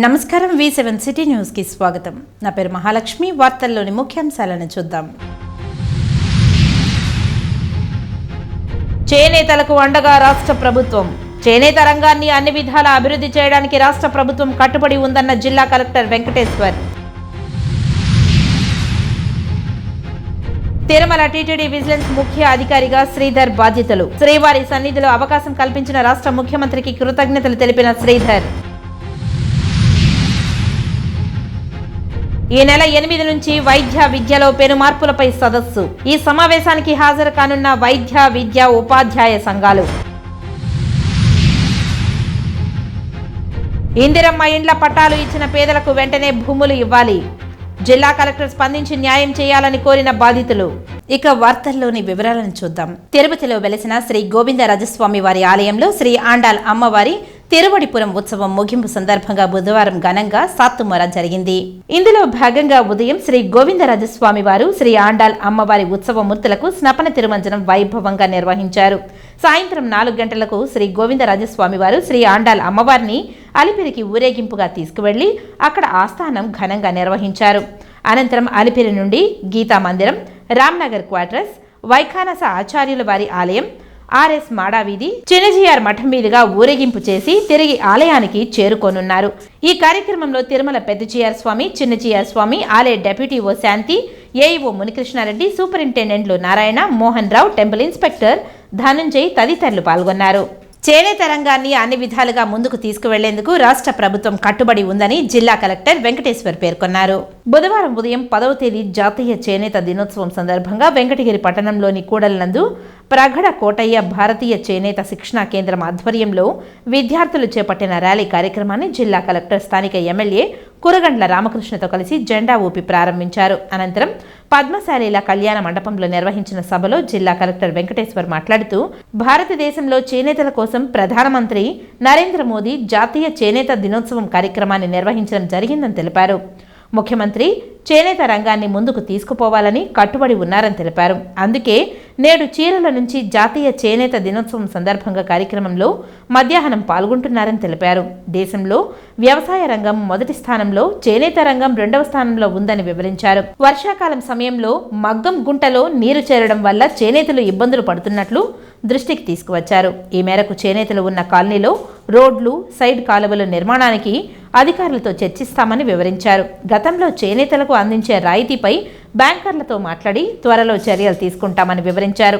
నమస్కారం V7 city news కి స్వాగతం. నా పేరు మహాలక్ష్మి. వార్తల్లోని ముఖ్యాంశాలను చూద్దాం. చేనేతలకు అండగా రాష్ట్ర ప్రభుత్వం. చేనేత రంగాన్ని అన్ని విధాలా అభివృద్ధి చేయడానికి రాష్ట్ర ప్రభుత్వం కట్టుబడి ఉందన్న జిల్లా collector Venkateshwar. Tirumala TTD vigilance ముఖ్య అధికారిగా శ్రీధర్ బాధ్యతలు. శ్రీవారి సన్నిధిలో అవకాశం కల్పించిన రాష్ట్ర ముఖ్యమంత్రికి కృతజ్ఞతలు తెలిపిన శ్రీధర్. ఈ నెల 8 నుంచి వైద్య విద్యలో పెను మార్పులపై సదస్సు. ఈ సమావేశానికి హాజరు కానున్న వైద్య విద్యా ఉపాధ్యాయ సంఘాలు. ఇందిరమ్మ ఇండ్ల పట్టాలు ఇచ్చిన పేదలకు వెంటనే భూములు ఇవ్వాలి. జిల్లా కలెక్టర్ స్పందించి న్యాయం చేయాలని కోరిన బాధితులు. ఇక వార్తల్లోని వివరాలను చూద్దాం. తిరుపతిలో వెలిసిన శ్రీ గోవిందరాజస్వామి వారి ఆలయంలో శ్రీ ఆండాల్ అమ్మవారి తిరువడిపురం ఉత్సవం ముగింపు సందర్భంగా బుధవారం ఘనంగా సాత్తుమొర జరిగింది. ఇందులో భాగంగా ఉదయం శ్రీ గోవిందరాజస్వామి వారు శ్రీ ఆండాల్ అమ్మవారి ఉత్సవమూర్తులకు స్నపన తిరుమంజనం వైభవంగా నిర్వహించారు. సాయంత్రం 4 గంటలకు శ్రీ గోవిందరాజస్వామి వారు శ్రీ ఆండాల్ అమ్మవారిని అలిపిరికి ఊరేగింపుగా తీసుకువెళ్లి అక్కడ ఆస్థానం ఘనంగా నిర్వహించారు. అనంతరం అలిపిరి నుండి గీతా మందిరం, రామ్నగర్ క్వార్టర్స్, వైఖానస ఆచార్యుల వారి ఆలయం, ఆర్ఎస్ మాడావీధి, చిన్నజీఆర్ మఠం మీదుగా ఊరేగింపు చేసి తిరిగి ఆలయానికి చేరుకోనున్నారు. ఈ కార్యక్రమంలో తిరుమల పెద్దజీఆర్ స్వామి, చిన్నజీఆర్ స్వామి, ఆలయ డెప్యూటీ ఓ శాంతి, AEO Munikrishna Reddy, సూపరింటెండెంట్లు Narayana, Mohan Rao, temple inspector Dhananjay తదితరులు పాల్గొన్నారు. చేనేత రంగాన్ని అన్ని విధాలుగా ముందుకు తీసుకువెళ్లేందుకు రాష్ట్ర ప్రభుత్వం కట్టుబడి ఉందని జిల్లా కలెక్టర్ వెంకటేశ్వర్ పేర్కొన్నారు. బుధవారం ఉదయం 10వ తేదీ జాతీయ చేనేత దినోత్సవం సందర్భంగా వెంకటగిరి పట్టణంలోని కూడలినందు ప్రగడ కోటయ్య భారతీయ చేనేత శిక్షణా కేంద్రం ఆధ్వర్యంలో విద్యార్థులు చేపట్టిన ర్యాలీ కార్యక్రమాన్ని జిల్లా కలెక్టర్ స్థానిక ఎమ్మెల్యే కురగండ్ల రామకృష్ణతో కలిసి జెండా ఊపి ప్రారంభించారు. అనంతరం పద్మశాలీల కళ్యాణ మండపంలో నిర్వహించిన సభలో జిల్లా కలెక్టర్ వెంకటేశ్వర్ మాట్లాడుతూ భారతదేశంలో చేనేతల కోసం ప్రధానమంత్రి నరేంద్ర మోదీ జాతీయ చేనేత దినోత్సవం కార్యక్రమాన్ని నిర్వహించడం జరిగిందని తెలిపారు. ముఖ్యమంత్రి చేనేత రంగాన్ని ముందుకు తీసుకుపోవాలని కట్టుబడి ఉన్నారని తెలిపారు. అందుకే నేడు చీరల నుంచి జాతీయ చేనేత దినోత్సవం సందర్భంగా కార్యక్రమంలో మధ్యాహ్నం పాల్గొంటున్నారని తెలిపారు. దేశంలో వ్యవసాయ రంగం మొదటి స్థానంలో, చేనేత రంగం 2వ స్థానంలో ఉందని వివరించారు. వర్షాకాలం సమయంలో మగ్గం గుంటలో నీరు చేరడం వల్ల చేనేతలు ఇబ్బందులు పడుతున్నట్లు దృష్టికి తీసుకువచ్చారు. ఈ మేరకు చేనేతలు ఉన్న కాలనీలో రోడ్లు, సైడ్ కాలువల నిర్మాణానికి అధికారులతో చర్చిస్తామని వివరించారు. గతంలో చేనేతలకు అందించే రాయితీపై బ్యాంకర్లతో మాట్లాడి త్వరలో చర్యలు తీసుకుంటామని వివరించారు.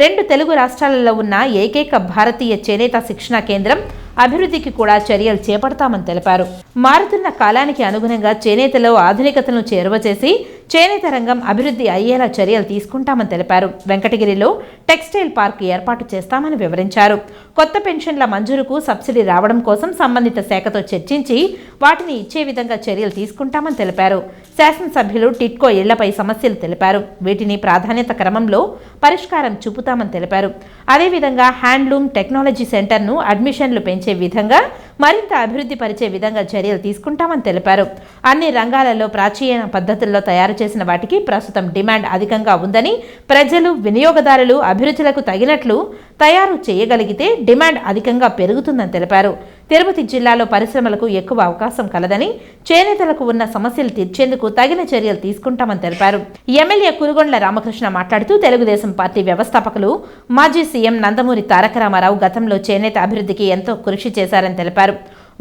2 తెలుగు రాష్ట్రాలలో ఉన్న ఏకైక భారతీయ చేనేత శిక్షణా కేంద్రం అభివృద్ధికి కూడా చర్యలు చేపడతామని తెలిపారు. మారుతున్న కాలానికి అనుగుణంగా చేనేతలో ఆధునికతను చేరువ చేసి చేనేత రంగం అభివృద్ధి అయ్యేలా చర్యలు తీసుకుంటామని తెలిపారు. వెంకటగిరిలో టెక్స్టైల్ పార్క్ ఏర్పాటు చేస్తామని వివరించారు. కొత్త పెన్షన్ల మంజూరుకు సబ్సిడీ రావడం కోసం సంబంధిత శాఖతో చర్చించి వాటిని ఇచ్చే విధంగా చర్యలు తీసుకుంటామని తెలిపారు. శాసనసభ్యులు టిట్కో ఇళ్లపై సమస్యలు తెలిపారు. వీటిని ప్రాధాన్యత క్రమంలో పరిష్కారం చూపుతామని తెలిపారు. అదేవిధంగా హ్యాండ్లూమ్ టెక్నాలజీ సెంటర్ను అడ్మిషన్లు పెంచే విధంగా మరింత అభివృద్ధి పరిచే విధంగా చర్యలు తీసుకుంటామని తెలిపారు. అన్ని రంగాలలో ప్రాచీన పద్ధతుల్లో తయారు చేసిన వాటికి ప్రస్తుతం డిమాండ్ అధికంగా ఉందని, ప్రజలు, వినియోగదారులు అభిరుచులకు తగినట్లు తయారు చేయగలిగితే డిమాండ్ అధికంగా పెరుగుతుందని తెలిపారు. తిరుపతి జిల్లాలో పరిశ్రమలకు ఎక్కువ అవకాశం కలదని, చేనేతలకు ఉన్న సమస్యలు తీర్చేందుకు తగిన చర్యలు తీసుకుంటామని తెలిపారు. ఎమ్మెల్యే కురుగొండ్ల రామకృష్ణ మాట్లాడుతూ తెలుగుదేశం పార్టీ వ్యవస్థాపకులు మాజీ సీఎం నందమూరి తారక రామారావు గతంలో చేనేత అభివృద్ధికి ఎంతో కృషి చేశారని తెలిపారు.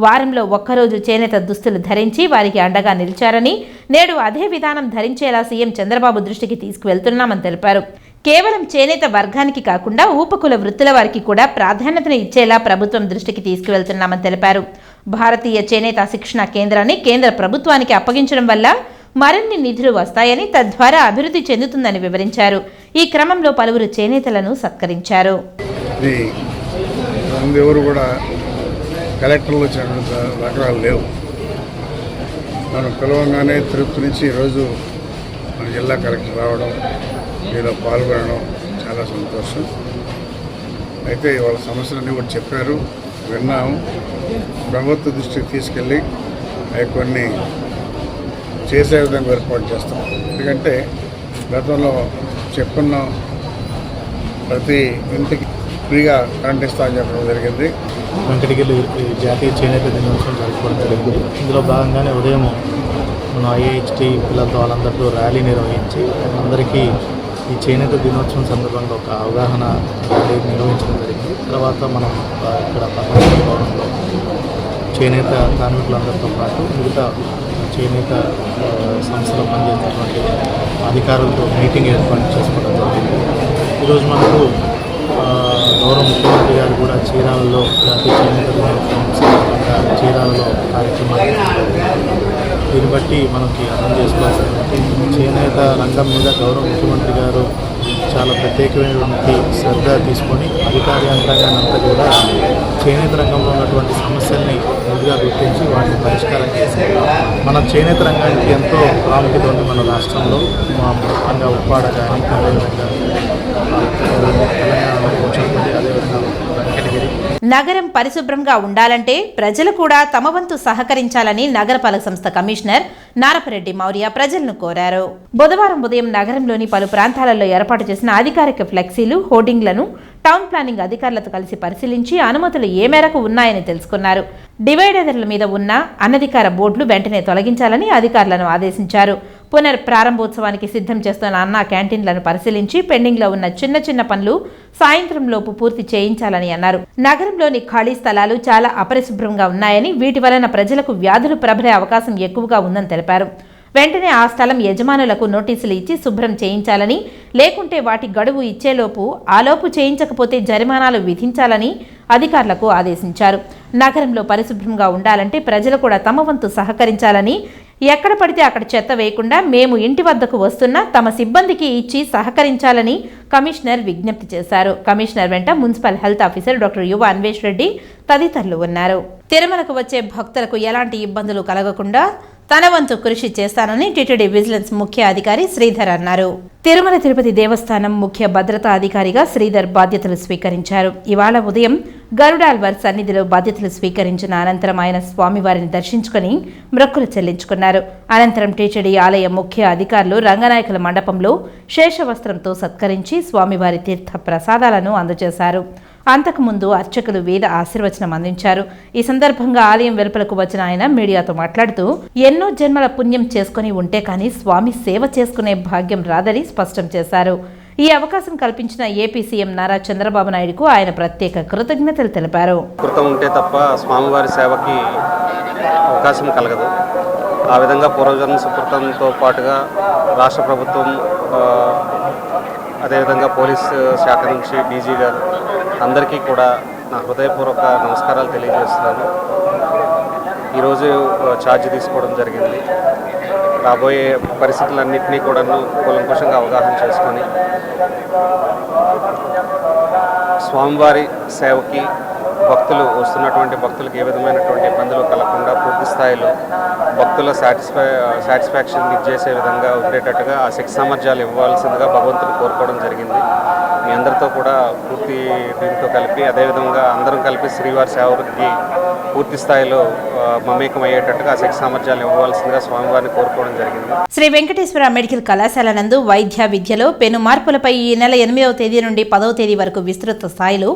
వారంలో ఒక్కరోజు చేనేత దుస్తులు ధరించి వారికి అండగా నిలిచారని, నేడు అదే విధానం ధరించేలా సీఎం చంద్రబాబు దృష్టికి తీసుకువెళ్తున్నామని తెలిపారు. కేవలం చేనేత వర్గానికి కాకుండా ఉపకుల వృత్తుల వారికి కూడా ప్రాధాన్యతను ఇచ్చేలా ప్రభుత్వం దృష్టికి తీసుకువెళ్తున్నామని తెలిపారు. భారతీయ చేనేత శిక్షణా కేంద్రాన్ని కేంద్ర ప్రభుత్వానికి అప్పగించడం వల్ల మరిన్ని నిధులు వస్తాయని, తద్వారా అభివృద్ధి చెందుతుందని వివరించారు. ఈ క్రమంలో పలువురు చేనేతలను సత్కరించారు. కలెక్టర్లు వచ్చినటువంటి రకాలు లేవు. మనం పిలవంగానే తిరుపతి నుంచి ఈరోజు మన జిల్లా కలెక్టర్ రావడం, మీలో పాల్గొనడం చాలా సంతోషం. అయితే వాళ్ళ సమస్యలన్నీ కూడా చెప్పారు, విన్నాము. ప్రభుత్వ దృష్టికి తీసుకెళ్ళి అవి కొన్ని చేసే విధంగా ఏర్పాటు చేస్తాం. ఎందుకంటే గతంలో చెప్పున్నాం, ప్రతి ఇంటికి ఫ్రీగా కరెంట్ ఇస్తామని చెప్పడం జరిగింది. వెంకటగిరి జాతీయ చేనేత దినోత్సవం జరుపుకోవడం జరిగింది. ఇందులో భాగంగానే ఉదయం మన ఐహెచ్టీ పిల్లలతో వాళ్ళందరితో ర్యాలీ నిర్వహించి అందరికీ ఈ చేనేత దినోత్సవం సందర్భంగా ఒక అవగాహన ర్యాలీ నిర్వహించడం జరిగింది. తర్వాత మనం ఇక్కడ పద్మశ్రీ భవనంలో చేనేత కార్మికులందరితో పాటు మిగతా చేనేత సంస్థలో పనిచేసేటువంటి అధికారులతో మీటింగ్ ఏర్పాటు చేసుకోవడం జరిగింది. ఈరోజు మనకు గౌరవ ముఖ్యమంత్రి గారు కూడా చీరాలలో జాతీయ చేనేత దినోత్సవం సందర్భంగా చీరాలలో కార్యక్రమాలు దీన్ని బట్టి మనకి అర్థం చేసుకోవాల్సింది చేనేత రంగం మీద గౌరవ ముఖ్యమంత్రి గారు చాలా ప్రత్యేకమైనటువంటి శ్రద్ధ తీసుకొని అధికార యంత్రాంగాన్ని అంతా కూడా చేనేత రంగంలో ఉన్నటువంటి సమస్యల్ని ముందుగా గుర్తించి వాటిని పరిష్కారం చేసి మన చేనేత రంగానికి ఎంతో ప్రాముఖ్యత ఉంది మన రాష్ట్రంలో. ముఖ్యంగా ఉప్పాడ కానీ అదేవిధంగా తెలంగాణలో కూర్చుంటుంది, అదేవిధంగా వెంకటగిరి. నగరం పరిశుభ్రంగా ఉండాలంటే ప్రజలు కూడా తమ వంతు సహకరించాలని నగరపాలక సంస్థ కమిషనర్ నారపరెడ్డి మౌర్య ప్రజలను కోరారు. బుధవారం ఉదయం నగరంలోని పలు ప్రాంతాలలో ఏర్పాటు చేసిన అధికారిక ఫ్లెక్సీలు, హోర్డింగ్లను టౌన్ ప్లానింగ్ అధికారులతో కలిసి పరిశీలించి అనుమతులు ఏ మేరకు ఉన్నాయని తెలుసుకున్నారు. డివైడర్ల మీద ఉన్న అనధికార బోర్డులు వెంటనే తొలగించాలని అధికారులను ఆదేశించారు. పునర్ ప్రారంభోత్సవానికి సిద్ధం చేస్తున్న అన్నా క్యాంటీన్లను పరిశీలించి పెండింగ్లో ఉన్న చిన్న చిన్న పనులు సాయంత్రం లోపు పూర్తి చేయించాలని అన్నారు. నగరంలోని ఖాళీ స్థలాలు చాలా అపరిశుభ్రంగా ఉన్నాయని, వీటి వలన ప్రజలకు వ్యాధులు ప్రబలే అవకాశం ఎక్కువగా ఉందని తెలిపారు. వెంటనే ఆ స్థలం యజమానులకు నోటీసులు ఇచ్చి శుభ్రం చేయించాలని, లేకుంటే వాటి గడువు ఇచ్చేలోపు ఆలోపు చేయించకపోతే జరిమానాలు విధించాలని అధికారులకు ఆదేశించారు. నగరంలో పరిశుభ్రంగా ఉండాలంటే ప్రజలు కూడా తమ వంతు సహకరించాలని, ఎక్కడ పడితే అక్కడ చెత్త వేయకుండా మేము ఇంటి వద్దకు వస్తున్నా తమ సిబ్బందికి ఇచ్చి సహకరించాలని కమిషనర్ విజ్ఞప్తి చేశారు. కమిషనర్ వెంట మున్సిపల్ హెల్త్ ఆఫీసర్ డాక్టర్ యువ అన్వేష్ రెడ్డి తదితరులు ఉన్నారు. తిరుమలకు వచ్చే భక్తులకు ఎలాంటి ఇబ్బందులు కలగకుండా తన వంతు కృషి చేస్తానని టీటీడీ విజిలెన్స్ ముఖ్య అధికారి శ్రీధర్ అన్నారు. తిరుమల తిరుపతి దేవస్థానం ముఖ్య భద్రతా అధికారిగా శ్రీధర్ బాధ్యతలు స్వీకరించారు. ఇవాళ ఉదయం గరుడాల్వార్ సన్నిధిలో బాధ్యతలు స్వీకరించిన అనంతరం ఆయన స్వామివారిని దర్శించుకుని మొక్కులు చెల్లించుకున్నారు. అనంతరం టీటీడీ ఆలయ ముఖ్య అధికారులు రంగనాయకుల మండపంలో శేషవస్త్రంతో సత్కరించి స్వామివారి తీర్థ ప్రసాదాలను అందజేశారు. అంతకుముందు అర్చకులు వేద ఆశీర్వచనం అందించారు. ఈ సందర్భంగా ఆలయం వెలుపలకు వచ్చిన ఆయన మీడియాతో మాట్లాడుతూ ఎన్నో జన్మల పుణ్యం చేసుకుని ఉంటే కానీ స్వామి సేవ చేసుకునే భాగ్యం రాదని స్పష్టం చేశారు. ఈ అవకాశం కల్పించిన ఏపీ సీఎం నారా చంద్రబాబు నాయుడుకు ఆయన ప్రత్యేక కృతజ్ఞతలు తెలిపారు. కృతం ఉంటే తప్ప స్వామివారి సేవకి అవకాశం కలగదు. ఆ విధంగా పూర్వజన్మ సుకృతంతో పాటుగా రాష్ట్ర ప్రభుత్వం, అదేవిధంగా పోలీస్ శాఖ నుంచి డీజీ గారు అందరికీ కూడా నా హృదయపూర్వక నమస్కారాలు తెలియజేస్తున్నాను. ఈరోజు ఛార్జ్ తీసుకోవడం జరిగింది. రాబోయే పరిస్థితులన్నింటినీ కూడా కూలంకుషంగా అవగాహన చేసుకొని స్వామివారి సేవకి వస్తున్నటువంటి భక్తులకు ఏ విధమైనటువంటి ఇబ్బందులు కలగకుండా పూర్తి స్థాయిలో భక్తుల సాటిస్ఫాక్షన్ ఇచ్చేసే విధంగా ఉండేటట్టుగా ఆ శక్తి సామర్థ్యాలు ఇవ్వాల్సిందిగా భగవంతుని కోరుకోవడం జరిగింది. మీ అందరితో కూడా పూర్తి దీంతో కలిపి అదేవిధంగా అందరం కలిపి శ్రీవారి సేవకి పూర్తి స్థాయిలో మమేకం అయ్యేటట్టుగా ఆ శక్తి సామర్థ్యాలు ఇవ్వాల్సిందిగా స్వామివారిని కోరుకోవడం జరిగింది. శ్రీ వెంకటేశ్వర మెడికల్ కళాశాల నందు వైద్య విద్యలో పెను మార్పులపై ఈ నెల 8వ తేదీ నుండి 10వ తేదీ వరకు విస్తృత స్థాయిలో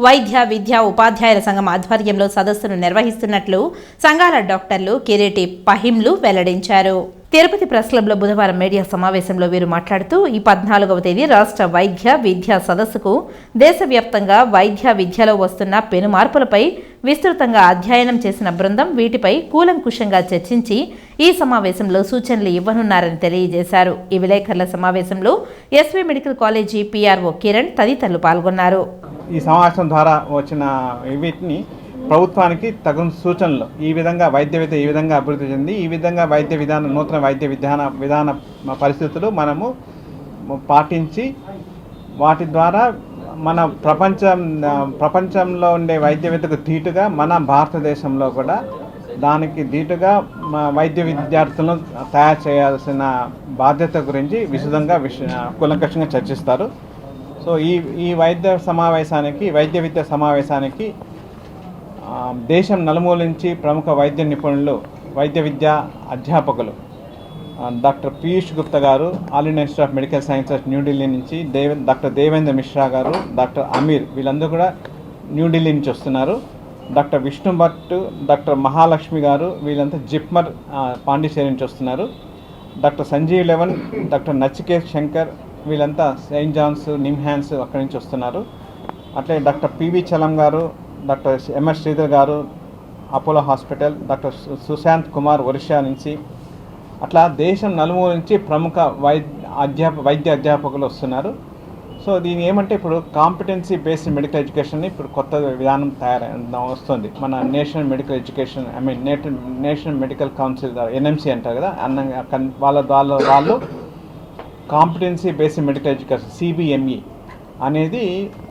వైద్య విద్యా ఉపాధ్యాయుల సంఘం ఆధ్వర్యంలో సదస్సును నిర్వహిస్తున్నట్లు సంఘాల డాక్టర్లు కిరీటి పహింలు వెల్లడించారు. తిరుపతి ప్రెస్ క్లబ్లో బుధవారం మీడియా సమావేశంలో వీరు మాట్లాడుతూ ఈ 14వ తేదీ రాష్ట్ర వైద్య విద్యా సదస్సుకు దేశవ్యాప్తంగా వైద్య విద్యలో వస్తున్న పెను మార్పులపై విస్తృతంగా అధ్యయనం చేసిన బృందం వీటిపై కూలంకుషంగా చర్చించి ఈ సమావేశంలో సూచనలు ఇవ్వనున్నారని తెలియజేశారు. ఈ విలేకరుల సమావేశంలో SV medical college PRO Kiran తదితరులు పాల్గొన్నారు. ఈ సమావేశం ద్వారా వచ్చిన వీటిని ప్రభుత్వానికి తగిన సూచనలు, ఈ విధంగా వైద్య విద్య ఈ విధంగా అభివృద్ధి చెంది ఈ విధంగా వైద్య విధానం, నూతన వైద్య విధాన పరిస్థితులు మనము పాటించి వాటి ద్వారా మన ప్రపంచంలో ఉండే వైద్య విద్యకు ధీటుగా మన భారతదేశంలో కూడా దానికి ధీటుగా వైద్య విద్యార్థులను తయారు చేయాల్సిన బాధ్యత గురించి విశదంగా కూలంకషంగా చర్చిస్తారు. సో ఈ వైద్య విద్య సమావేశానికి దేశం నలుమూల నుంచి ప్రముఖ వైద్య నిపుణులు, వైద్య విద్యా అధ్యాపకులు, డాక్టర్ పీయూష్ గుప్తా గారు all India institute of medical sciences New Delhi నుంచి, డాక్టర్ దేవేంద్ర మిశ్రా గారు, డాక్టర్ అమీర్ వీళ్ళందరూ కూడా న్యూఢిల్లీ నుంచి వస్తున్నారు. డాక్టర్ విష్ణు భట్, డాక్టర్ మహాలక్ష్మి గారు వీళ్ళంతా జిప్మర్ పాండిచేరి నుంచి వస్తున్నారు. డాక్టర్ సంజీవ్ లెవన్, డాక్టర్ నచికేత్ శంకర్ వీళ్ళంతా సెయింట్ జాన్స్ నిమ్హాన్స్ అక్కడి నుంచి వస్తున్నారు. అట్లే డాక్టర్ పివి చలం గారు, డాక్టర్ ఎంఎస్ శ్రీధర్ గారు అపోలో హాస్పిటల్, డాక్టర్ సుశాంత్ కుమార్ ఒరిస్సా నుంచి, అట్లా దేశం నలుమూల నుంచి ప్రముఖ వైద్య అధ్యాపకులు వస్తున్నారు. సో దీని ఏమంటే ఇప్పుడు కాంపిటెన్సీ బేస్డ్ మెడికల్ ఎడ్యుకేషన్ ఇప్పుడు కొత్త విధానం వస్తుంది. మన national medical education national medical council NMC అంటారు కదా, వాళ్ళు competency based medical education CBME అనేది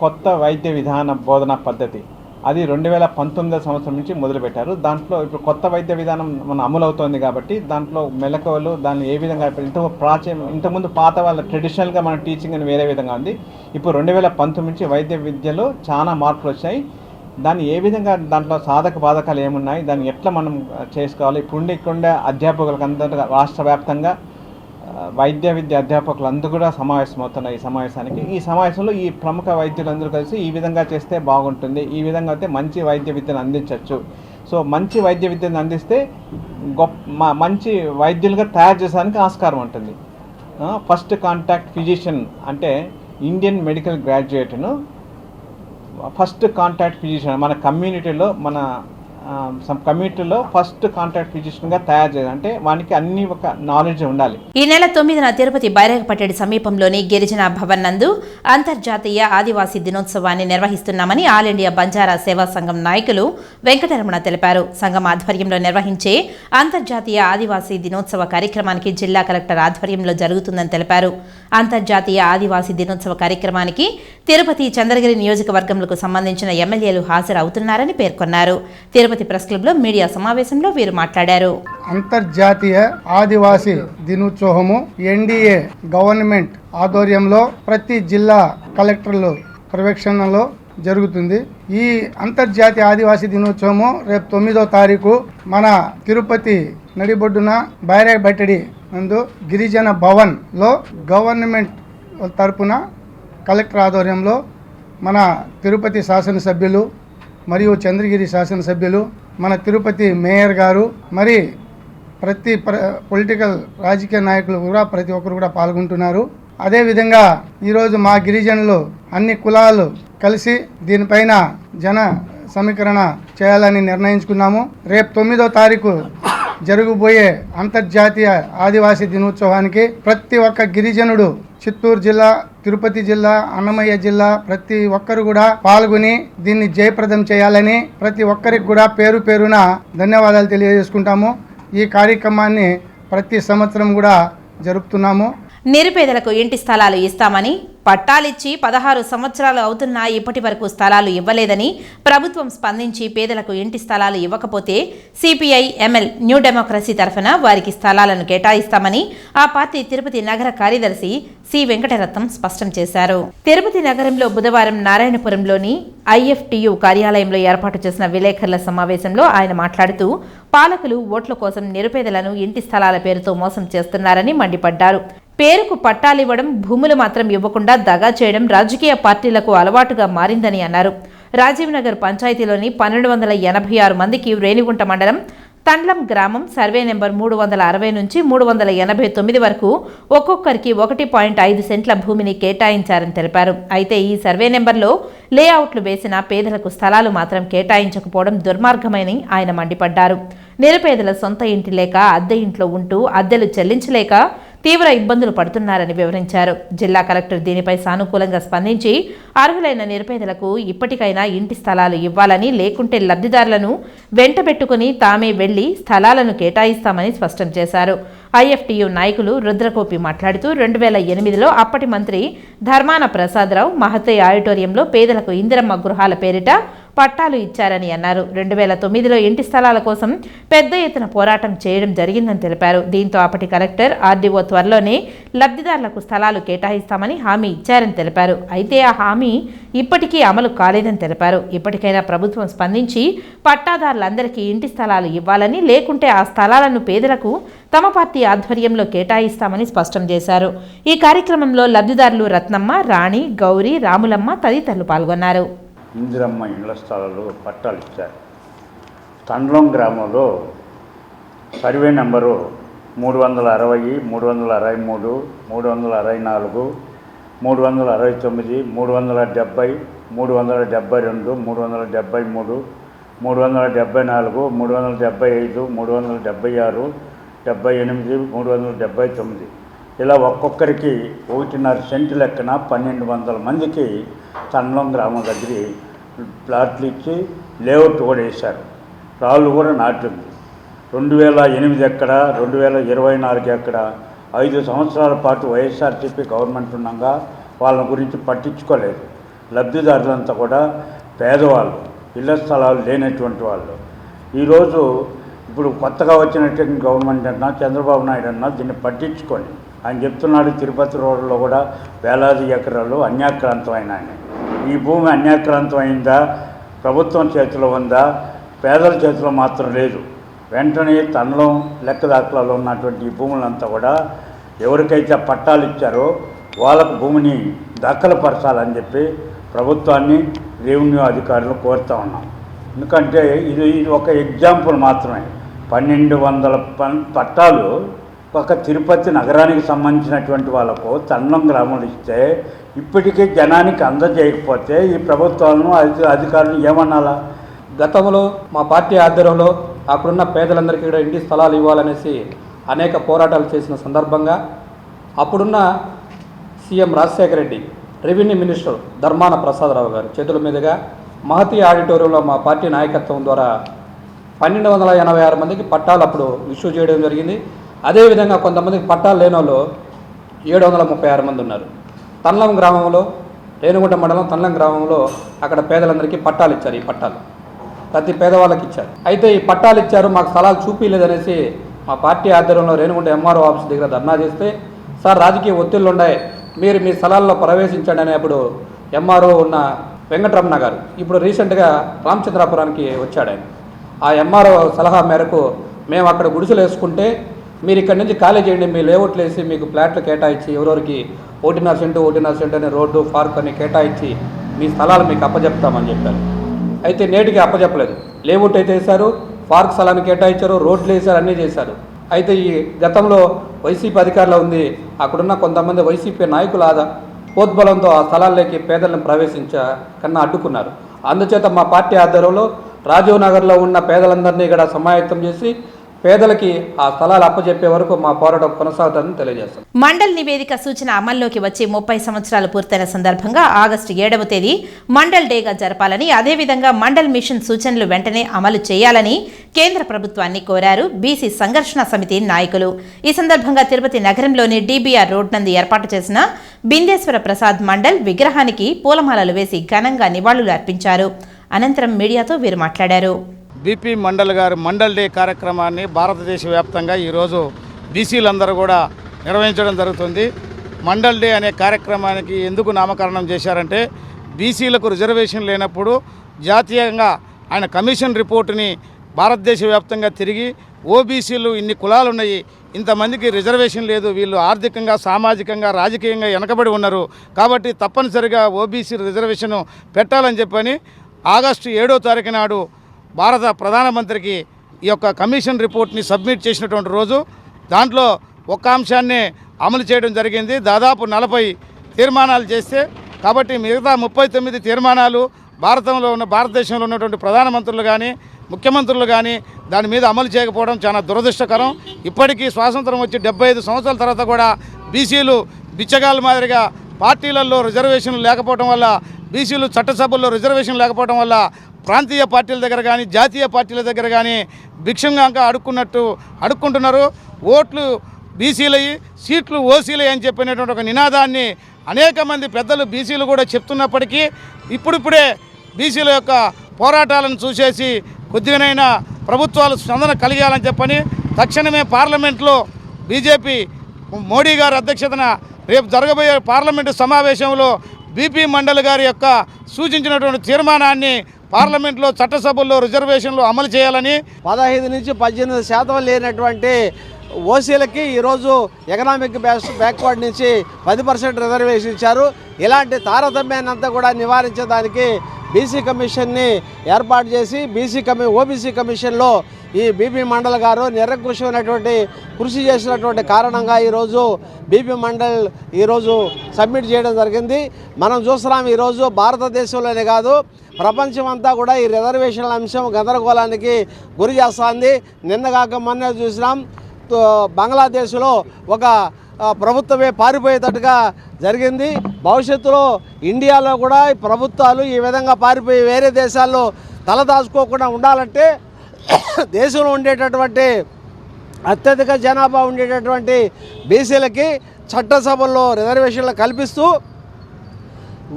కొత్త వైద్య విధాన బోధనా పద్ధతి. అది 2019 సంవత్సరం నుంచి మొదలుపెట్టారు. దాంట్లో ఇప్పుడు కొత్త వైద్య విధానం మన అమలు అవుతోంది కాబట్టి దాంట్లో మెలకువలు దాన్ని ఏ విధంగా ఇంతకుముందు పాత వాళ్ళ ట్రెడిషనల్గా మన టీచింగ్ అని వేరే విధంగా ఉంది. ఇప్పుడు 2019 నుంచి వైద్య విద్యలో చాలా మార్పులు వచ్చాయి. దాన్ని ఏ విధంగా దాంట్లో సాధక బాధకాలు ఏమున్నాయి, దాన్ని ఎట్లా మనం చేసుకోవాలి, ఇప్పుడుండే అధ్యాపకులకు అందరూ రాష్ట్ర వ్యాప్తంగా వైద్య విద్య అధ్యాపకులు అందరూ కూడా సమావేశమవుతున్నారు. ఈ సమావేశంలో ఈ ప్రముఖ వైద్యులందరూ కలిసి ఈ విధంగా చేస్తే బాగుంటుంది, ఈ విధంగా అయితే మంచి వైద్య విద్యను అందించవచ్చు. సో మంచి వైద్య విద్యను అందిస్తే మంచి వైద్యులుగా తయారు చేసడానికి ఆస్కారం ఉంటుంది. ఫస్ట్ కాంటాక్ట్ ఫిజిషియన్ అంటే ఇండియన్ మెడికల్ గ్రాడ్యుయేట్ను ఫస్ట్ కాంటాక్ట్ ఫిజిషియన్ మన కమ్యూనిటీలో ఫస్ట్ కాంటాక్ట్ ఫిజిషియన్గా తయారు చేయాలి. అంటే వానికి అన్ని ఒక నాలెడ్జ్ ఉండాలి. ఈ నెల 9న తిరుపతి బైరాగపట్టడి సమీపంలోని గిరిజన భవన్ నందు అంతర్జాతీయ ఆదివాసీ దినోత్సవాన్ని నిర్వహిస్తున్నామని ఆల్ ఇండియా బంజారా సేవా సంఘం నాయకులు వెంకటరమణ తెలిపారు. సంఘం ఆధ్వర్యంలో నిర్వహించే అంతర్జాతీయ ఆదివాసీ దినోత్సవ కార్యక్రమానికి జిల్లా కలెక్టర్ ఆధ్వర్యంలో జరుగుతుందని తెలిపారు. అంతర్జాతీయ ఆదివాసీ దినోత్సవ కార్యక్రమానికి తిరుపతి, చంద్రగిరి నియోజకవర్గంలకు సంబంధించిన ఎమ్మెల్యేలు హాజరవుతున్నారని పేర్కొన్నారు. తిరుపతి ప్రెస్ క్లబ్ లో మీడియా సమావేశంలో వీరు మాట్లాడారు. అంతర్జాతీయ ఆదివాసీ దినోత్సవము NDA గవర్నమెంట్ ఆధ్వర్యంలో ప్రతి జిల్లా కలెక్టర్లు పర్యవేక్షణలో జరుగుతుంది. ఈ అంతర్జాతీయ ఆదివాసీ దినోత్సవము రేపు 9వ తారీఖు మన తిరుపతి నడిబొడ్డున బైరాగపట్టడి నందు గిరిజన భవన్ లో గవర్నమెంట్ తరపున కలెక్టర్ ఆధ్వర్యంలో మన తిరుపతి శాసనసభ్యులు మరియు చంద్రగిరి శాసనసభ్యులు, మన తిరుపతి మేయర్ గారు, మరి ప్రతి పొలిటికల్ రాజకీయ నాయకులు కూడా ప్రతి ఒక్కరు కూడా పాల్గొంటున్నారు. అదేవిధంగా ఈరోజు మా గిరిజనులు అన్ని కులాలు కలిసి దీనిపైన జన సమీకరణ చేయాలని నిర్ణయించుకున్నాము. రేపు 9వ తారీఖు జరగబోయే అంతర్జాతీయ ఆదివాసీ దినోత్సవానికి ప్రతి ఒక్క గిరిజనుడు చిత్తూరు జిల్లా, తిరుపతి జిల్లా, అన్నమయ్య జిల్లా ప్రతి ఒక్కరు కూడా పాల్గొని దీన్ని జయప్రదం చేయాలని ప్రతి ఒక్కరికి కూడా పేరు పేరున ధన్యవాదాలు తెలియజేసుకుంటాము. ఈ కార్యక్రమాన్ని ప్రతి సంవత్సరం కూడా జరుపుతున్నాము. నిరుపేదలకు ఇంటి స్థలాలు ఇస్తామని పట్టాలిచ్చి 16 సంవత్సరాలు అవుతున్నా ఇప్పటి వరకు స్థలాలు ఇవ్వలేదని ప్రభుత్వం స్పందించి పేదలకు ఇంటి స్థలాలు ఇవ్వకపోతే CPI-ML న్యూ డెమోక్రసీ తరఫున వారికి స్థలాలను కేటాయిస్తామని ఆ పార్టీ తిరుపతి నగర కార్యదర్శి సి వెంకటరత్నం స్పష్టం చేశారు. తిరుపతి నగరంలో బుధవారం నారాయణపురంలోని IFTU కార్యాలయంలో ఏర్పాటు చేసిన విలేకరుల సమావేశంలో ఆయన మాట్లాడుతూ పాలకులు ఓట్ల కోసం నిరుపేదలను ఇంటి స్థలాల పేరుతో మోసం చేస్తున్నారని మండిపడ్డారు. పేరుకు పట్టాలివ్వడం, భూములు మాత్రం ఇవ్వకుండా దగా చేయడం రాజకీయ పార్టీలకు అలవాటుగా మారిందని అన్నారు. రాజీవ్ నగర్ పంచాయతీలోని 1286 మందికి రేణిగుంట మండలం తండ్లం గ్రామం సర్వే నెంబర్ 360 నుంచి 389 వరకు ఒక్కొక్కరికి 1.5 సెంట్ల భూమిని కేటాయించారని తెలిపారు. అయితే ఈ సర్వే నెంబర్లో లేఅవుట్లు వేసిన పేదలకు స్థలాలు మాత్రం కేటాయించకపోవడం దుర్మార్గమని ఆయన మండిపడ్డారు. నిరుపేదల సొంత ఇంటి లేక అద్దె ఇంట్లో ఉంటూ అద్దెలు చెల్లించలేక తీవ్ర ఇబ్బందులు పడుతున్నారని వివరించారు. జిల్లా కలెక్టర్ దీనిపై సానుకూలంగా స్పందించి అర్హులైన నిరుపేదలకు ఇప్పటికైనా ఇంటి స్థలాలు ఇవ్వాలని, లేకుంటే లబ్ధిదారులను వెంటబెట్టుకుని తామే వెళ్లి స్థలాలను కేటాయిస్తామని స్పష్టం చేశారు. IFTU నాయకులు రుద్రకోపి మాట్లాడుతూ 2008లో అప్పటి మంత్రి ధర్మాన ప్రసాదరావు మహత్తయ్య ఆడిటోరియంలో పేదలకు ఇందిరమ్మ గృహాల పేరిట పట్టాలు ఇచ్చారని అన్నారు. 2009లో ఇంటి స్థలాల కోసం పెద్ద ఎత్తున పోరాటం చేయడం జరిగిందని తెలిపారు. దీంతో అప్పటి కలెక్టర్ ఆర్డీఓ త్వరలోనే లబ్ధిదారులకు స్థలాలు కేటాయిస్తామని హామీ ఇచ్చారని తెలిపారు. అయితే ఆ హామీ ఇప్పటికీ అమలు కాలేదని తెలిపారు. ఇప్పటికైనా ప్రభుత్వం స్పందించి పట్టాదారులందరికీ ఇంటి స్థలాలు ఇవ్వాలని, లేకుంటే ఆ స్థలాలను పేదలకు తమ పార్టీ ఆధ్వర్యంలో కేటాయిస్తామని స్పష్టం చేశారు. ఈ కార్యక్రమంలో లబ్ధిదారులు రత్నమ్మ, రాణి, గౌరీ, రాములమ్మ తదితరులు పాల్గొన్నారు. ఇందిరమ్మ ఇళ్ల స్థలాలు పట్టాలు ఇచ్చారు. తండ్లం గ్రామంలో సర్వే నెంబరు 360, 363, 364, 369, 370, 372, 373, 374, 375, 376, 78, 379 ఇలా ఒక్కొక్కరికి 1.5 సెంటు లెక్కన 1200 మందికి తండ్లం గ్రామం దగ్గర ప్లాట్లు ఇచ్చి లేఅవుట్ కూడా వేశారు. రాళ్ళు కూడా నాటింది. 2008 ఎక్కడ, 2024 ఎక్కడ, 5 సంవత్సరాల పాటు వైఎస్ఆర్సీపీ గవర్నమెంట్ ఉండగా వాళ్ళ గురించి పట్టించుకోలేదు. లబ్ధిదారులంతా కూడా పేదవాళ్ళు, ఇళ్ల స్థలాలు లేనటువంటి వాళ్ళు. ఈరోజు ఇప్పుడు కొత్తగా వచ్చినటువంటి గవర్నమెంట్ అన్నా, చంద్రబాబు నాయుడు అన్నా దీన్ని పట్టించుకొని ఆయన చెప్తున్నాడు, తిరుపతి రోడ్లో కూడా వేలాది ఎకరాలు అన్యాక్రాంతమైనాయని. ఈ భూమి అన్యాక్రాంతమైందా, ప్రభుత్వం చేతిలో ఉందా, పేదల చేతిలో మాత్రం లేదు. వెంటనే తండ్లం లెక్క దాఖలాలో ఉన్నటువంటి ఈ భూములంతా కూడా ఎవరికైతే పట్టాలు ఇచ్చారో వాళ్ళకు భూమిని దాఖలపరచాలని చెప్పి ప్రభుత్వాన్ని, రెవెన్యూ అధికారులు కోరుతూ ఉన్నాం. ఎందుకంటే ఇది ఒక ఎగ్జాంపుల్ మాత్రమే. 1200 పట్టాలు ఒక తిరుపతి నగరానికి సంబంధించినటువంటి వాళ్ళకు తండ్లం గ్రామాలు ఇస్తే ఇప్పటికీ జనానికి అందజేయకపోతే ఈ ప్రభుత్వాలను, అధికారులు ఏమనాలా? గతంలో మా పార్టీ ఆధ్వర్యంలో అక్కడున్న పేదలందరికీ కూడా ఇంటి స్థలాలు ఇవ్వాలనేసి అనేక పోరాటాలు చేసిన సందర్భంగా అప్పుడున్న CM Rajasekhara Reddy, revenue minister Dharmana Prasadarao గారు చేతుల మీదుగా మహతి ఆడిటోరియంలో మా పార్టీ నాయకత్వం ద్వారా 1286 మందికి పట్టాలు అప్పుడు ఇష్యూ చేయడం జరిగింది. అదేవిధంగా కొంతమందికి పట్టాలు లేని వాళ్ళు 736 మంది ఉన్నారు. తండ్లం గ్రామంలో, రేణుగుంట మండలం తండ్లం గ్రామంలో అక్కడ పేదలందరికీ పట్టాలు ఇచ్చారు. ఈ పట్టాలు ప్రతి పేదవాళ్ళకి ఇచ్చారు. అయితే ఈ పట్టాలు ఇచ్చారు, మాకు స్థలాలు చూపించలేదనేసి మా పార్టీ ఆధ్వర్యంలో రేణుగుంట ఎంఆర్ఓ ఆఫీస్ దగ్గర ధర్నా చేస్తే, సార్ రాజకీయ ఒత్తిళ్ళు ఉన్నాయి, మీరు మీ స్థలాల్లో ప్రవేశించండి అనేప్పుడు ఎంఆర్ఓ ఉన్న వెంకటరమణ గారు ఇప్పుడు రీసెంట్గా రామచంద్రాపురానికి వచ్చాడు. ఆయన ఆ ఎంఆర్ఓ సలహా మేరకు మేము అక్కడ గుడిసెలు వేసుకుంటే మీరు ఇక్కడి నుంచి ఖాళీ చేయండి, మీ లేఅవుట్లు వేసి మీకు ఫ్లాట్లు కేటాయించి ఎవరెవరికి 1.5 సెంటు అని రోడ్డు, పార్క్ అని కేటాయించి మీ స్థలాలు మీకు అప్పచెప్తామని చెప్పారు. అయితే నేటికి అప్పచెప్పలేదు. లేఅవుట్ అయితే వేశారు, పార్క్ స్థలాన్ని కేటాయించారు, రోడ్లు వేశారు, అన్నీ చేశారు. అయితే ఈ గతంలో వైసీపీ అధికారంలో ఉంది, అక్కడున్న కొంతమంది వైసీపీ నాయకుల పోద్బలంతో ఆ స్థలాల్లోకి పేదలను కన్నా అడ్డుకున్నారు. అందుచేత మా పార్టీ ఆధ్వర్యంలో రాజీవ్ నగర్లో ఉన్న పేదలందరినీ ఇక్కడ సమాయత్తం చేసి పేదలకి ఆ స్థలాలు అప్పచెప్పే వరకు మా పోరాటం కొనసాగుతుందని తెలియజేస్తాం. మండల్ నివేదిక సూచన అమల్లోకి వచ్చి 30 సంవత్సరాలు పూర్తయిన సందర్భంగా ఆగస్టు 7వ తేదీ మండల్ డేగా జరపాలని, అదేవిధంగా మండల్ మిషన్ సూచనలు వెంటనే అమలు చేయాలని కేంద్ర ప్రభుత్వాన్ని కోరారు బీసీ సంఘర్షణ సమితి నాయకులు. ఈ సందర్భంగా తిరుపతి నగరంలోని డీబీఆర్ రోడ్ నందు ఏర్పాటు చేసిన బిందేశ్వర ప్రసాద్ మండల్ విగ్రహానికి పూలమాలలు వేసి ఘనంగా నివాళులు అర్పించారు. అనంతరం మీడియాతో వీరు మాట్లాడారు. బీపీ మండల్ గారు మండల్ డే కార్యక్రమాన్ని భారతదేశ వ్యాప్తంగా ఈరోజు బీసీలందరూ కూడా నిర్వహించడం జరుగుతుంది. మండల్ డే అనే కార్యక్రమానికి ఎందుకు నామకరణం చేశారంటే, బీసీలకు రిజర్వేషన్ లేనప్పుడు జాతీయంగా ఆయన కమిషన్ రిపోర్టుని భారతదేశ వ్యాప్తంగా తిరిగి ఓబీసీలు ఇన్ని కులాలు ఉన్నాయి, ఇంతమందికి రిజర్వేషన్ లేదు, వీళ్ళు ఆర్థికంగా, సామాజికంగా, రాజకీయంగా వెనకబడి ఉన్నారు, కాబట్టి తప్పనిసరిగా ఓబీసీ రిజర్వేషన్ పెట్టాలని చెప్పని ఆగస్టు 7వ తారీఖు నాడు భారత ప్రధానమంత్రికి ఈ యొక్క కమిషన్ రిపోర్ట్ని సబ్మిట్ చేసినటువంటి రోజు. దాంట్లో ఒక్క అంశాన్నే అమలు చేయడం జరిగింది. దాదాపు 40 తీర్మానాలు చేస్తే, కాబట్టి మిగతా 39 తీర్మానాలు భారతదేశంలో ఉన్నటువంటి ప్రధానమంత్రులు కానీ, ముఖ్యమంత్రులు కానీ దాని మీద అమలు చేయకపోవడం చాలా దురదృష్టకరం. ఇప్పటికీ స్వాతంత్రం వచ్చి 75 సంవత్సరాల తర్వాత కూడా బీసీలు బిచ్చగాళ్ళ మాదిరిగా పార్టీలలో రిజర్వేషన్లు లేకపోవడం వల్ల, బీసీలు చట్టసభల్లో రిజర్వేషన్ లేకపోవడం వల్ల ప్రాంతీయ పార్టీల దగ్గర కానీ, జాతీయ పార్టీల దగ్గర కానీ భిక్షంగా అడుక్కుంటున్నారు. ఓట్లు బీసీలయ్యి, సీట్లు ఓసీలయ్యి అని చెప్పినటువంటి ఒక నినాదాన్ని అనేక మంది పెద్దలు బీసీలు కూడా చెప్తున్నప్పటికీ ఇప్పుడిప్పుడే బీసీల యొక్క పోరాటాలను చూసేసి కొద్దిగానైనా ప్రభుత్వాలు స్పందన కలిగాలని చెప్పని తక్షణమే పార్లమెంట్లో బీజేపీ మోడీ గారి అధ్యక్షతన రేపు జరగబోయే పార్లమెంటు సమావేశంలో బీపీ మండల్ గారి యొక్క సూచించినటువంటి తీర్మానాన్ని పార్లమెంట్లో చట్టసభల్లో రిజర్వేషన్లు అమలు చేయాలని 15 నుంచి 18% లేనటువంటి ఓసీలకి ఈరోజు ఎకనామిక్ బ్యాక్వర్డ్ నుంచి 10% రిజర్వేషన్ ఇచ్చారు. ఇలాంటి తారతమ్యాన్నంతా కూడా నివారించడానికి బీసీ కమిషన్ని ఏర్పాటు చేసి ఓబీసీ కమిషన్లో ఈ బీపీ మండల్ గారు నిరంకుశమైనటువంటి కృషి చేసినటువంటి కారణంగా ఈరోజు బీపీ మండల్ ఈరోజు సబ్మిట్ చేయడం జరిగింది. మనం చూస్తున్నాం ఈరోజు భారతదేశంలోనే కాదు ప్రపంచం అంతా కూడా ఈ రిజర్వేషన్ల అంశం గందరగోళానికి గురి చేస్తుంది. నిన్నగాక మొన్న చూసినాం బంగ్లాదేశ్లో ఒక ప్రభుత్వమే పారిపోయేటట్టుగా జరిగింది. భవిష్యత్తులో ఇండియాలో కూడా ప్రభుత్వాలు ఈ విధంగా పారిపోయి వేరే దేశాల్లో తలదాచుకోకుండా ఉండాలంటే దేశంలో ఉండేటటువంటి అత్యధిక జనాభా ఉండేటటువంటి బీసీలకి చట్టసభల్లో రిజర్వేషన్లు కల్పిస్తూ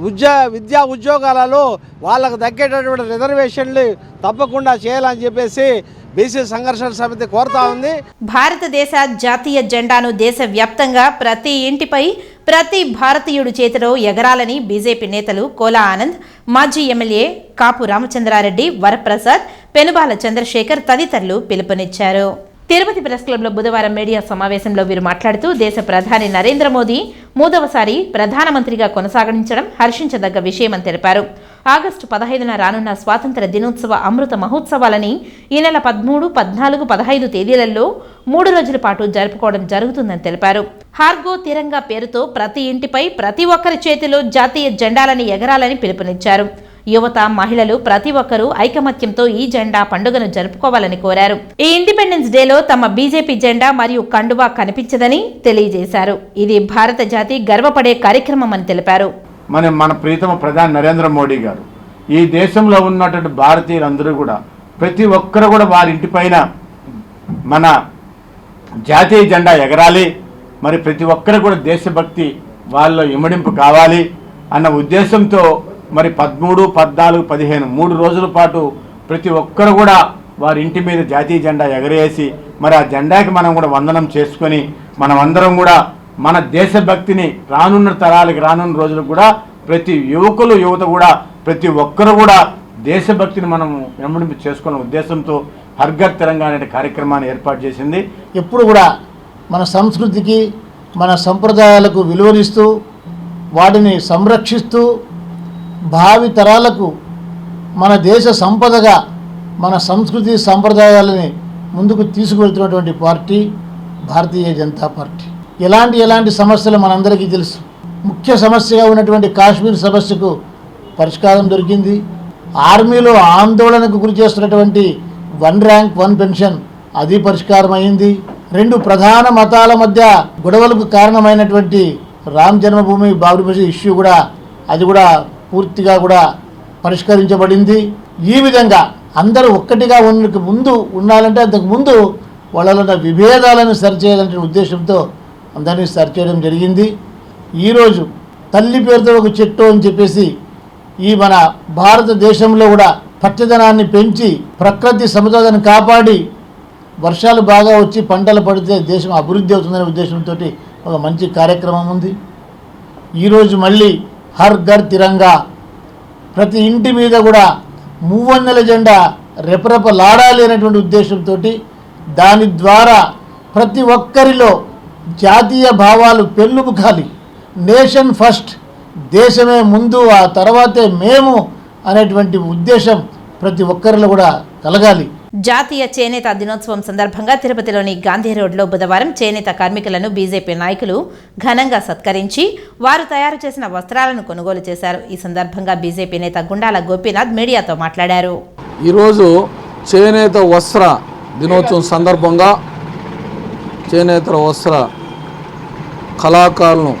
విద్యా ఉద్యోగాలలో వాళ్ళకు దక్కేటటువంటి రిజర్వేషన్లు తప్పకుండా చేయాలని చెప్పేసి బీసీ సంఘర్షణ సమితి కోరుతా ఉంది. భారతదేశ జాతీయ జెండాను దేశవ్యాప్తంగా ప్రతి ఇంటిపై ప్రతి భారతీయుడు చేతిలో ఎగరాలని బీజేపీ నేతలు కోలా ఆనంద్, మాజీ ఎమ్మెల్యే కాపు రామచంద్రారెడ్డి, వరప్రసాద్, పెనుబాల చంద్రశేఖర్ తదితరులు పిలుపునిచ్చారు. తిరుపతి ప్రెస్ క్లబ్లో బుధవారం మీడియా సమావేశంలో వీరు మాట్లాడుతూ దేశ ప్రధాని నరేంద్ర మోదీ 3వసారి ప్రధానమంత్రిగా కొనసాగించడం హర్షించదగ్గ విషయమని తెలిపారు. ఆగస్టు 15న రానున్న స్వాతంత్ర దినోత్సవ అమృత మహోత్సవాలని ఈ నెల 13, 14, 15 తేదీలలో 3 రోజుల పాటు జరుపుకోవడం జరుగుతుందని తెలిపారు. హార్గో తిరంగా పేరుతో ప్రతి ఇంటిపై ప్రతి ఒక్కరి చేతిలో జాతీయ జెండాలని ఎగరాలని పిలుపునిచ్చారు. యువత, మహిళలు ప్రతి ఒక్కరూ ఐకమత్యంతో ఈ జెండా పండుగను జరుపుకోవాలని కోరారు. ఈ ఇండిపెండెన్స్ డేలో తమ బీజేపీ జెండా మరియు కండువా కనిపించదని తెలియజేశారు. ఇది భారత జాతి గర్వపడే కార్యక్రమం అని తెలిపారు. మన ప్రీతమ ప్రధాని నరేంద్ర మోడీ గారు ఈ దేశంలో ఉన్నటువంటి భారతీయులందరూ కూడా ప్రతి ఒక్కరు కూడా వారి ఇంటిపైన మన జాతీయ జెండా ఎగరాలి, మరి ప్రతి ఒక్కరు కూడా దేశభక్తి వాళ్ళలో ఇమడింపు కావాలి అన్న ఉద్దేశంతో మరి 13, 14, 15 3 రోజుల పాటు ప్రతి ఒక్కరు కూడా వారి ఇంటి మీద జాతీయ జెండా ఎగరేసి మరి ఆ జెండాకి మనం కూడా వందనం చేసుకొని మనం అందరం కూడా మన దేశభక్తిని రానున్న తరాలకి రానున్న రోజులకు కూడా ప్రతి యువత కూడా ప్రతి ఒక్కరు కూడా దేశభక్తిని మనం వెంబడింపు చేసుకున్న ఉద్దేశంతో హర్ ఘర్ తిరంగా అనే కార్యక్రమాన్ని ఏర్పాటు చేసింది. ఎప్పుడు కూడా మన సంస్కృతికి మన సంప్రదాయాలకు విలువనిస్తూ వాటిని సంరక్షిస్తూ భావి తరాలకు మన దేశ సంపదగా మన సంస్కృతి సంప్రదాయాలని ముందుకు తీసుకువెళ్తున్నటువంటి పార్టీ భారతీయ జనతా పార్టీ. ఎలాంటి సమస్యలు మనందరికీ తెలుసు. ముఖ్య సమస్యగా ఉన్నటువంటి కాశ్మీర్ సమస్యకు పరిష్కారం దొరికింది. ఆర్మీలో ఆందోళనకు గురి చేస్తున్నటువంటి 1 ర్యాంక్ 1 పెన్షన్ అది పరిష్కారం అయింది. 2 ప్రధాన మతాల మధ్య గొడవలకు కారణమైనటువంటి రామ్ జన్మభూమి బాబ్రీ మసీద్ ఇష్యూ కూడా అది కూడా పూర్తిగా కూడా పరిష్కరించబడింది. ఈ విధంగా అందరూ ఒక్కటిగా ఉండాలంటే అంతకు ముందు వాళ్ళ విభేదాలను సరిచేయాలనే ఉద్దేశంతో అందరినీ సరిచేయడం జరిగింది. ఈరోజు తల్లి పేరుతో ఒక చెట్టు అని చెప్పేసి ఈ మన భారతదేశంలో కూడా పచ్చదనాన్ని పెంచి ప్రకృతి సమతుల్యతను కాపాడి వర్షాలు బాగా వచ్చి పంటలు పడితే దేశం అభివృద్ధి అవుతుందనే ఉద్దేశంతో ఒక మంచి కార్యక్రమం ఉంది. ఈరోజు మళ్ళీ హర్ ఘర్ తిరంగా ప్రతి ఇంటి మీద కూడా మూవన్నెల జెండా రెపరెపలాడాలి అనేటువంటి ఉద్దేశంతో దాని ద్వారా ప్రతి ఒక్కరిలో జాతీయ భావాలు పెళ్ళుబుకాలి. నేషన్ ఫస్ట్, దేశమే ముందు, ఆ తర్వాతే మేము అనేటువంటి ఉద్దేశం ప్రతి ఒక్కరిలో కూడా కలగాలి. జాతీయ చేనేత దినోత్సవం సందర్భంగా తిరుపతిలోని గాంధీ రోడ్లో బుధవారం చేనేత కార్మికులను బీజేపీ నాయకులు ఘనంగా సత్కరించి వారు తయారు చేసిన వస్త్రాలను కొనుగోలు చేశారు. ఈ సందర్భంగా బీజేపీ నేత గుండాల గోపీనాథ్ మీడియాతో మాట్లాడారు. ఈరోజు చేనేత వస్త్ర దినోత్సవం సందర్భంగా చేనేత వస్త్ర కళాకారులను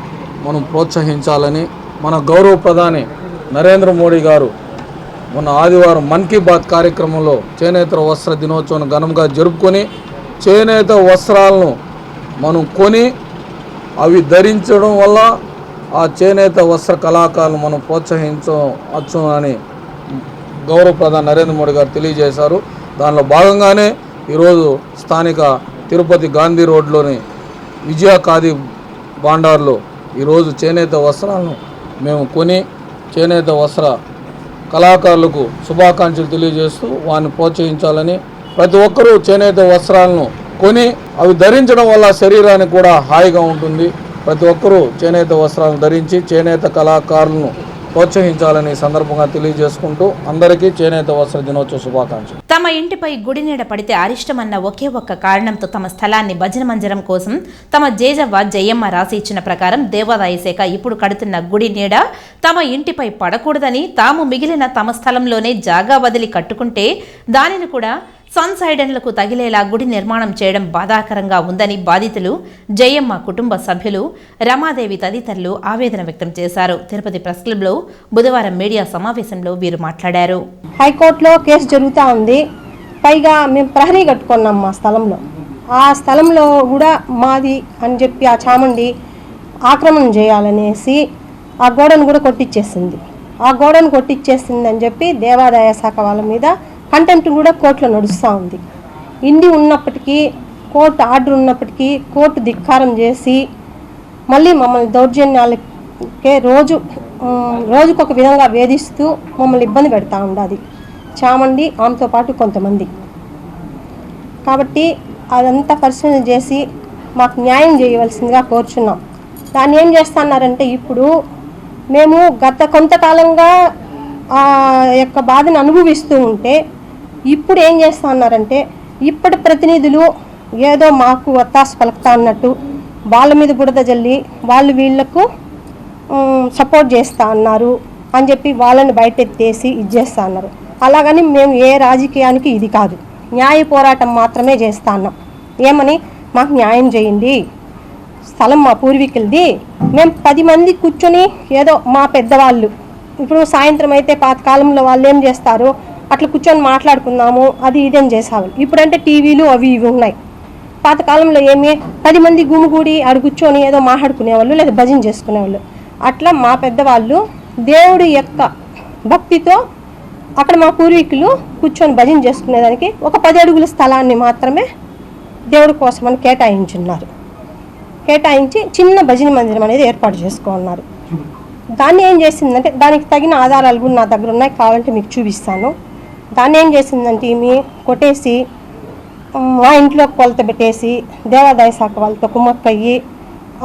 మనం ప్రోత్సహించాలని మన గౌరవ ప్రధాని నరేంద్ర మోడీ గారు మొన్న ఆదివారం మన్ కీ బాత్ కార్యక్రమంలో చేనేత వస్త్ర దినోత్సవం ఘనంగా జరుపుకొని చేనేత వస్త్రాలను మనం కొని అవి ధరించడం వల్ల ఆ చేనేత వస్త్ర కళాకారులను మనం ప్రోత్సహించవచ్చు అని గౌరవ ప్రధాని నరేంద్ర మోడీ గారు తెలియజేశారు. దానిలో భాగంగానే ఈరోజు స్థానిక తిరుపతి గాంధీ రోడ్లోని విజయ ఖాదీ భాండార్లో ఈరోజు చేనేత వస్త్రాలను మేము కొని చేనేత వస్త్ర కళాకారులకు శుభాకాంక్షలు తెలియజేస్తూ వారిని ప్రోత్సహించాలని, ప్రతి ఒక్కరూ చేనేత వస్త్రాలను కొని అవి ధరించడం వల్ల శరీరానికి కూడా హాయిగా ఉంటుంది. ప్రతి ఒక్కరూ చేనేత వస్త్రాలను ధరించి చేనేత కళాకారులను ప్రోత్సహించాలని సందర్భంగా తెలియజేసుకుంటూ అందరికీ చేనేత వస్త్ర దినోత్సవ శుభాకాంక్షలు. తమ ఇంటిపై గుడి నీడ పడితే అరిష్టమన్న ఒకే ఒక్క కారణంతో తమ స్థలాన్ని భజన మందిరం కోసం తమ జేజవ్వ జయమ్మ రాసి ఇచ్చిన ప్రకారం దేవాదాయ శాఖ ఇప్పుడు కడుతున్న గుడి నీడ తమ ఇంటిపై పడకూడదని, తాము మిగిలిన తమ స్థలంలోనే జాగా వదిలి కట్టుకుంటే దానిని కూడా సన్సైడన్లకు తగిలేలా గుడి నిర్మాణం చేయడం బాధాకరంగా ఉందని బాధితులు, జయమ్మ కుటుంబ సభ్యులు, రమాదేవి తదితరులు ఆవేదన వ్యక్తం చేశారు. తిరుపతి ప్రెస్ క్లబ్లో బుధవారం మీడియా సమావేశంలో వీరు మాట్లాడారు. హైకోర్టులో కేసు జరుగుతూ ఉంది. పైగా మేము ప్రహరీ కట్టుకున్నాం మా స్థలంలో. ఆ స్థలంలో కూడా మాది అని చెప్పి ఆ చామండి ఆక్రమణ చేయాలనేసి ఆ గోడను కూడా కొట్టిచ్చేసింది. ఆ గోడను కొట్టిచ్చేసింది అని చెప్పి దేవాదాయ శాఖ వాళ్ళ మీద కంటెంప్ట్ కూడా కోర్టులో నడుస్తూ ఉంది. ఇండి ఉన్నప్పటికీ, కోర్టు ఆర్డర్ ఉన్నప్పటికీ కోర్టు ధిక్కారం చేసి మళ్ళీ మమ్మల్ని దౌర్జన్యాలకే రోజుకొక విధంగా వేధిస్తూ మమ్మల్ని ఇబ్బంది పెడతా ఉండదు చామండి, ఆమెతో పాటు కొంతమంది. కాబట్టి అదంతా పరిశీలన చేసి మాకు న్యాయం చేయవలసిందిగా కోరుచున్నాం. దాన్ని ఏం చేస్తున్నారంటే, ఇప్పుడు మేము గత కొంతకాలంగా ఆ యొక్క బాధను అనుభవిస్తూ ఉంటే ఇప్పుడు ఏం చేస్తున్నారంటే, ఇప్పటి ప్రతినిధులు ఏదో మాకు ఒత్తాసు పలుకుతా అన్నట్టు వాళ్ళ మీద బురద జల్లి వాళ్ళు వీళ్లకు సపోర్ట్ చేస్తూ అన్నారు అని చెప్పి వాళ్ళని బయటెత్తేసి ఇచ్చేస్తూ అన్నారు. అలాగని మేము ఏ రాజకీయానికి ఇది కాదు, న్యాయ పోరాటం మాత్రమే చేస్తా అన్నాం. ఏమని, మాకు న్యాయం చేయండి, స్థలం మా పూర్వీకులది, మేము 10 మంది కూర్చొని ఏదో మా పెద్దవాళ్ళు ఇప్పుడు సాయంత్రం అయితే పాతకాలంలో వాళ్ళు ఏం చేస్తారు, అట్లా కూర్చొని మాట్లాడుకుందాము అది ఇదేం చేసేవాళ్ళు. ఇప్పుడంటే టీవీలు అవి ఇవి ఉన్నాయి. పాతకాలంలో ఏమి 10 మంది గుమిగూడి ఆడు కూర్చొని ఏదో మాట్లాడుకునేవాళ్ళు లేదా భజన చేసుకునేవాళ్ళు. అట్లా మా పెద్దవాళ్ళు దేవుడి యొక్క భక్తితో అక్కడ మా పూర్వీకులు కూర్చొని భజన చేసుకునేదానికి ఒక 10 అడుగుల స్థలాన్ని మాత్రమే దేవుడి కోసమని కేటాయించున్నారు. కేటాయించి చిన్న భజన మందిరం అనేది ఏర్పాటు చేసుకున్నారు. దాన్ని ఏం చేసిందంటే, దానికి తగిన ఆధారాలు కూడా నా దగ్గర ఉన్నాయి, కావాలంటే మీకు చూపిస్తాను. దాన్ని ఏం చేసిందంటే ఈమె కొట్టేసి మా ఇంట్లో కొలత పెట్టేసి దేవాదాయ శాఖ వాళ్ళతో కుమ్మక్కయ్యి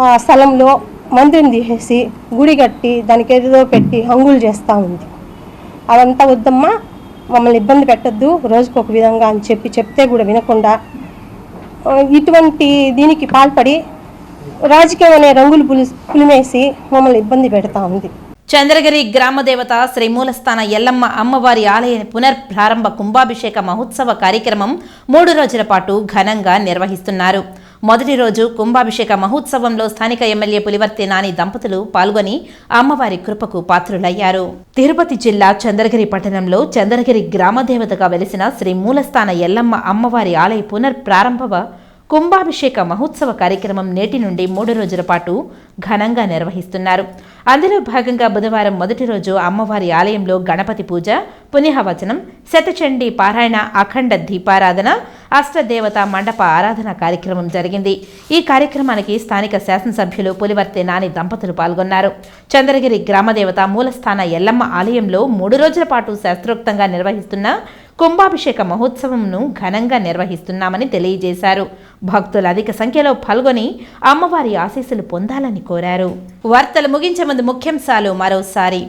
ఆ స్థలంలో మందిరం తీసేసి గుడి కట్టి దానికి ఏదో పెట్టి హంగులు చేస్తూ ఉంది. అదంతా వద్దమ్మా, మమ్మల్ని ఇబ్బంది పెట్టద్దు రోజుకొక విధంగా అని చెప్తే కూడా వినకుండా ఇటువంటి దీనికి పాల్పడి రాజకీయం అనే రంగులు పులిమేసి మమ్మల్ని ఇబ్బంది పెడతా ఉంది. చంద్రగిరి గ్రామదేవత శ్రీ మూలస్థాన ఎల్లమ్మ అమ్మవారి ఆలయ పునర్ప్రారంభ కుంభాభిషేక మహోత్సవ కార్యక్రమం 3 రోజుల పాటు ఘనంగా నిర్వహిస్తున్నారు. మొదటి రోజు కుంభాభిషేక మహోత్సవంలో స్థానిక ఎమ్మెల్యే పులివర్తి నాని దంపతులు పాల్గొని అమ్మవారి కృపకు పాత్రులయ్యారు. తిరుపతి జిల్లా చంద్రగిరి పట్టణంలో చంద్రగిరి గ్రామదేవతగా వెలిసిన శ్రీ మూలస్థాన ఎల్లమ్మ అమ్మవారి ఆలయ పునర్ప్రారంభ కుంభాభిషేక మహోత్సవ కార్యక్రమం నేటి నుండి 3 రోజుల పాటు ఘనంగా నిర్వహిస్తున్నారు. అందులో భాగంగా బుధవారం మొదటి రోజు అమ్మవారి ఆలయంలో గణపతి పూజ, పుణ్యవచనం, శతచండీ పారాయణ, అఖండ దీపారాధన, అష్టదేవత మండప ఆరాధన కార్యక్రమం జరిగింది. ఈ కార్యక్రమానికి స్థానిక శాసనసభ్యులు పులివర్తి నాని దంపతులు పాల్గొన్నారు. చంద్రగిరి గ్రామదేవత మూలస్థాన ఎల్లమ్మ ఆలయంలో 3 రోజుల పాటు శాస్త్రోక్తంగా నిర్వహిస్తున్న కుంభాభిషేక మహోత్సవంను ఘనంగా నిర్వహిస్తున్నామని తెలియజేశారు. భక్తులు అధిక సంఖ్యలో పాల్గొని అమ్మవారి ఆశీస్సులు పొందాలని కోరారు. వార్తలు ముగించే ముందు ముఖ్యాంశాలు మరోసారి.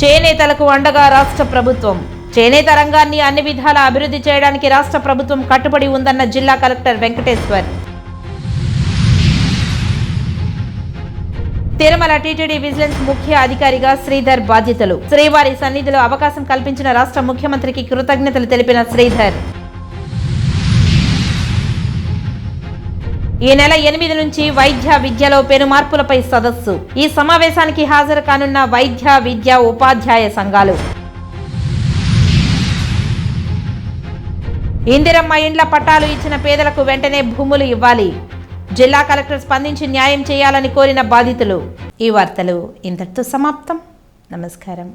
చేనేతలకు అండగా రాష్ట్ర ప్రభుత్వం. చేనేత రంగాన్ని అన్ని విధాలా అభివృద్ధి చేయడానికి రాష్ట్ర ప్రభుత్వం కట్టుబడి ఉందన్న జిల్లా collector Venkateshwar. Tirumala TTD vigilance ముఖ్య అధికారిగా శ్రీధర్ బాధ్యతలు. శ్రీవారి సన్నిధిలో అవకాశం కల్పించిన రాష్ట్ర ముఖ్యమంత్రికి కృతజ్ఞతలు తెలిపిన శ్రీధర్. ఈ నెల 8 నుంచి వైద్య విద్యలో పెను మార్పులపై సదస్సు. ఈ సమావేశానికి హాజరు కానున్న వైద్య విద్యా ఉపాధ్యాయ సంఘాలు. ఇందిరమ్మ ఇండ్ల పట్టాలు ఇచ్చిన పేదలకు వెంటనే భూములు ఇవ్వాలి. జిల్లా కలెక్టర్ స్పందించి న్యాయం చేయాలని కోరిన బాధితులు. ఈ వార్తలు ఇంతటితో సమాప్తం. నమస్కారం.